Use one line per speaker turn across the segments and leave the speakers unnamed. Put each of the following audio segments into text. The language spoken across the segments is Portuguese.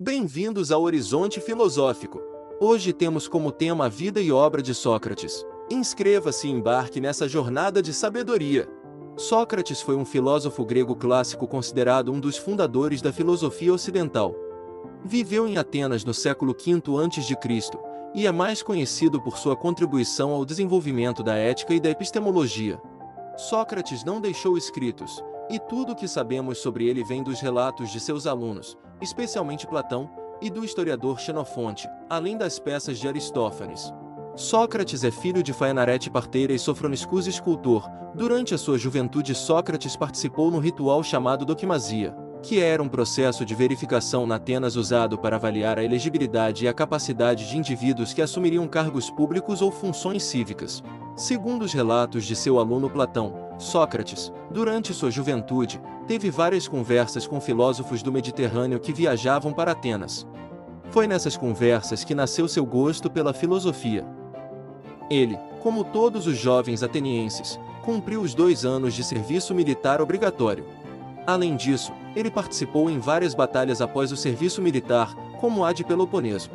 Bem-vindos ao Horizonte Filosófico. Hoje temos como tema a vida e obra de Sócrates. Inscreva-se e embarque nessa jornada de sabedoria. Sócrates foi um filósofo grego clássico considerado um dos fundadores da filosofia ocidental. Viveu em Atenas no século V a.C. e é mais conhecido por sua contribuição ao desenvolvimento da ética e da epistemologia. Sócrates não deixou escritos, e tudo o que sabemos sobre ele vem dos relatos de seus alunos, especialmente Platão, e do historiador Xenofonte, além das peças de Aristófanes. Sócrates é filho de Faenarete parteira e Sofroniscus escultor. Durante a sua juventude, Sócrates participou no ritual chamado doquimasia, que era um processo de verificação na Atenas usado para avaliar a elegibilidade e a capacidade de indivíduos que assumiriam cargos públicos ou funções cívicas. Segundo os relatos de seu aluno Platão, Sócrates, durante sua juventude, teve várias conversas com filósofos do Mediterrâneo que viajavam para Atenas. Foi nessas conversas que nasceu seu gosto pela filosofia. Ele, como todos os jovens atenienses, cumpriu os 2 anos de serviço militar obrigatório. Além disso, ele participou em várias batalhas após o serviço militar, como a de Peloponeso.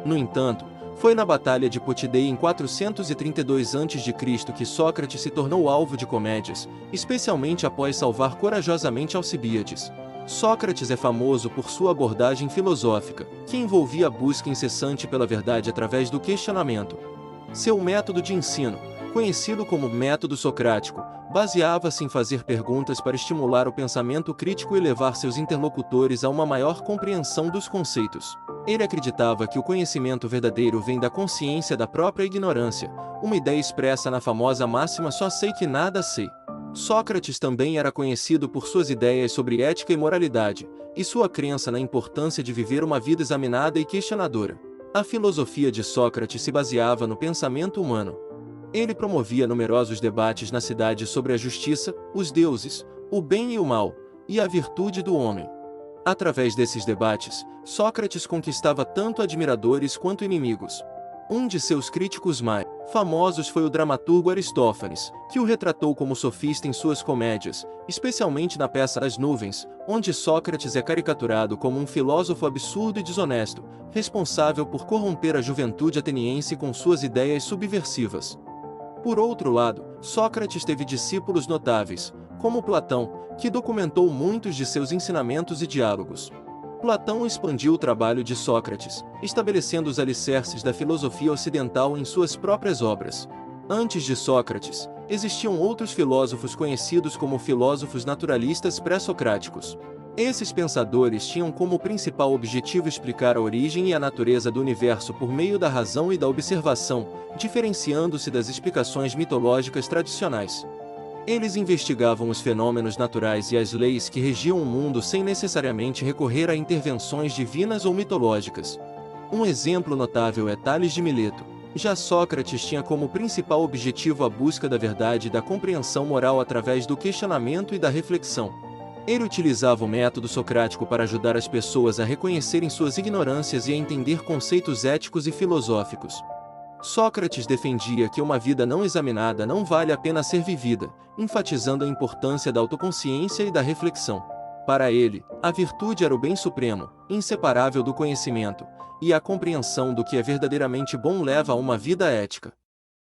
No entanto, foi na Batalha de Potidaea em 432 a.C. que Sócrates se tornou alvo de comédias, especialmente após salvar corajosamente Alcibíades. Sócrates é famoso por sua abordagem filosófica, que envolvia a busca incessante pela verdade através do questionamento. Seu método de ensino, conhecido como método socrático, baseava-se em fazer perguntas para estimular o pensamento crítico e levar seus interlocutores a uma maior compreensão dos conceitos. Ele acreditava que o conhecimento verdadeiro vem da consciência da própria ignorância, uma ideia expressa na famosa máxima "só sei que nada sei". Sócrates também era conhecido por suas ideias sobre ética e moralidade, e sua crença na importância de viver uma vida examinada e questionadora. A filosofia de Sócrates se baseava no pensamento humano. Ele promovia numerosos debates na cidade sobre a justiça, os deuses, o bem e o mal, e a virtude do homem. Através desses debates, Sócrates conquistava tanto admiradores quanto inimigos. Um de seus críticos mais famosos foi o dramaturgo Aristófanes, que o retratou como sofista em suas comédias, especialmente na peça As Nuvens, onde Sócrates é caricaturado como um filósofo absurdo e desonesto, responsável por corromper a juventude ateniense com suas ideias subversivas. Por outro lado, Sócrates teve discípulos notáveis, como Platão, que documentou muitos de seus ensinamentos e diálogos. Platão expandiu o trabalho de Sócrates, estabelecendo os alicerces da filosofia ocidental em suas próprias obras. Antes de Sócrates, existiam outros filósofos conhecidos como filósofos naturalistas pré-socráticos. Esses pensadores tinham como principal objetivo explicar a origem e a natureza do universo por meio da razão e da observação, diferenciando-se das explicações mitológicas tradicionais. Eles investigavam os fenômenos naturais e as leis que regiam o mundo sem necessariamente recorrer a intervenções divinas ou mitológicas. Um exemplo notável é Tales de Mileto. Já Sócrates tinha como principal objetivo a busca da verdade e da compreensão moral através do questionamento e da reflexão. Ele utilizava o método socrático para ajudar as pessoas a reconhecerem suas ignorâncias e a entender conceitos éticos e filosóficos. Sócrates defendia que uma vida não examinada não vale a pena ser vivida, enfatizando a importância da autoconsciência e da reflexão. Para ele, a virtude era o bem supremo, inseparável do conhecimento, e a compreensão do que é verdadeiramente bom leva a uma vida ética.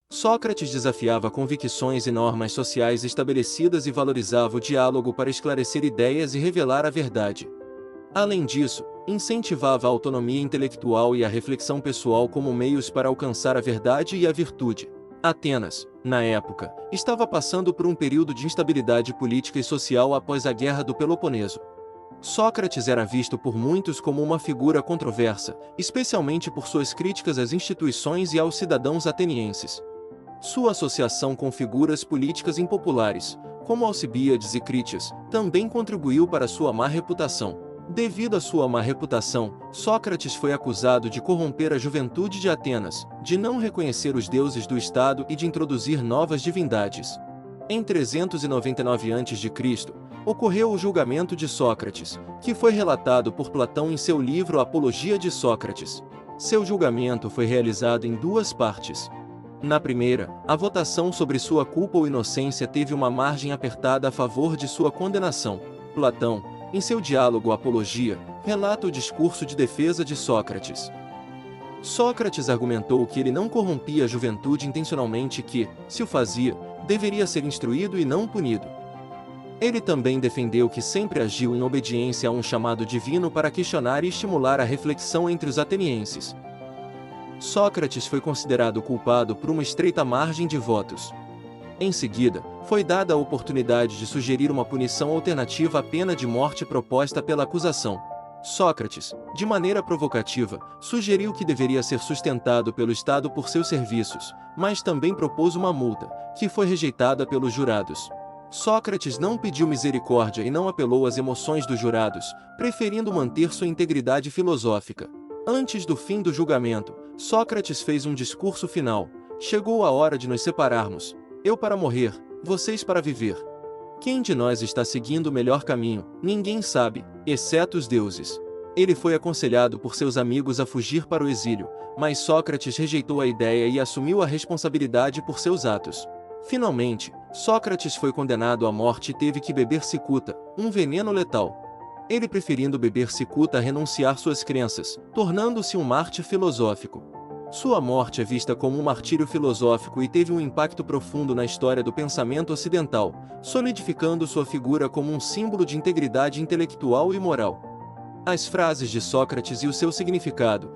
Sócrates desafiava convicções e normas sociais estabelecidas e valorizava o diálogo para esclarecer ideias e revelar a verdade. Além disso, incentivava a autonomia intelectual e a reflexão pessoal como meios para alcançar a verdade e a virtude. Atenas, na época, estava passando por um período de instabilidade política e social após a Guerra do Peloponeso. Sócrates era visto por muitos como uma figura controversa, especialmente por suas críticas às instituições e aos cidadãos atenienses. Sua associação com figuras políticas impopulares, como Alcibíades e Critias, também contribuiu para sua má reputação. Devido à sua má reputação, Sócrates foi acusado de corromper a juventude de Atenas, de não reconhecer os deuses do Estado e de introduzir novas divindades. Em 399 a.C., ocorreu o julgamento de Sócrates, que foi relatado por Platão em seu livro Apologia de Sócrates. Seu julgamento foi realizado em 2 partes. Na primeira, a votação sobre sua culpa ou inocência teve uma margem apertada a favor de sua condenação. Platão, em seu diálogo Apologia, relata o discurso de defesa de Sócrates. Sócrates argumentou que ele não corrompia a juventude intencionalmente e que, se o fazia, deveria ser instruído e não punido. Ele também defendeu que sempre agiu em obediência a um chamado divino para questionar e estimular a reflexão entre os atenienses. Sócrates foi considerado culpado por uma estreita margem de votos. Em seguida, foi dada a oportunidade de sugerir uma punição alternativa à pena de morte proposta pela acusação. Sócrates, de maneira provocativa, sugeriu que deveria ser sustentado pelo Estado por seus serviços, mas também propôs uma multa, que foi rejeitada pelos jurados. Sócrates não pediu misericórdia e não apelou às emoções dos jurados, preferindo manter sua integridade filosófica. Antes do fim do julgamento, Sócrates fez um discurso final: chegou a hora de nos separarmos. Eu para morrer, vocês para viver. Quem de nós está seguindo o melhor caminho? Ninguém sabe, exceto os deuses. Ele foi aconselhado por seus amigos a fugir para o exílio, mas Sócrates rejeitou a ideia e assumiu a responsabilidade por seus atos. Finalmente, Sócrates foi condenado à morte e teve que beber cicuta, um veneno letal. Ele preferindo beber cicuta a renunciar suas crenças, tornando-se um mártir filosófico. Sua morte é vista como um martírio filosófico e teve um impacto profundo na história do pensamento ocidental, solidificando sua figura como um símbolo de integridade intelectual e moral. As frases de Sócrates e o seu significado.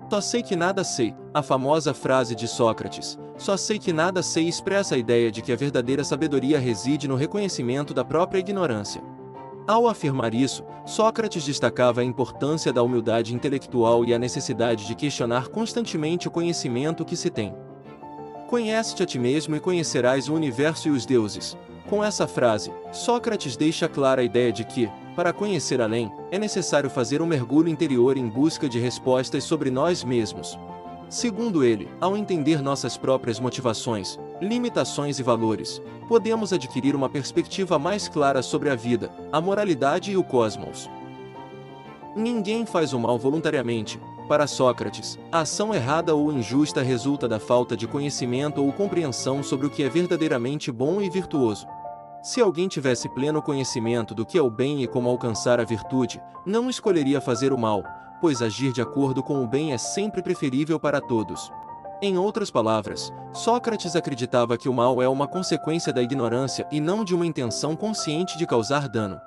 Só sei que nada sei, a famosa frase de Sócrates, só sei que nada sei, expressa a ideia de que a verdadeira sabedoria reside no reconhecimento da própria ignorância. Ao afirmar isso, Sócrates destacava a importância da humildade intelectual e a necessidade de questionar constantemente o conhecimento que se tem. Conhece-te a ti mesmo e conhecerás o universo e os deuses. Com essa frase, Sócrates deixa clara a ideia de que, para conhecer além, é necessário fazer um mergulho interior em busca de respostas sobre nós mesmos. Segundo ele, ao entender nossas próprias motivações, limitações e valores, podemos adquirir uma perspectiva mais clara sobre a vida, a moralidade e o cosmos. Ninguém faz o mal voluntariamente. Para Sócrates, a ação errada ou injusta resulta da falta de conhecimento ou compreensão sobre o que é verdadeiramente bom e virtuoso. Se alguém tivesse pleno conhecimento do que é o bem e como alcançar a virtude, não escolheria fazer o mal, pois agir de acordo com o bem é sempre preferível para todos. Em outras palavras, Sócrates acreditava que o mal é uma consequência da ignorância e não de uma intenção consciente de causar dano.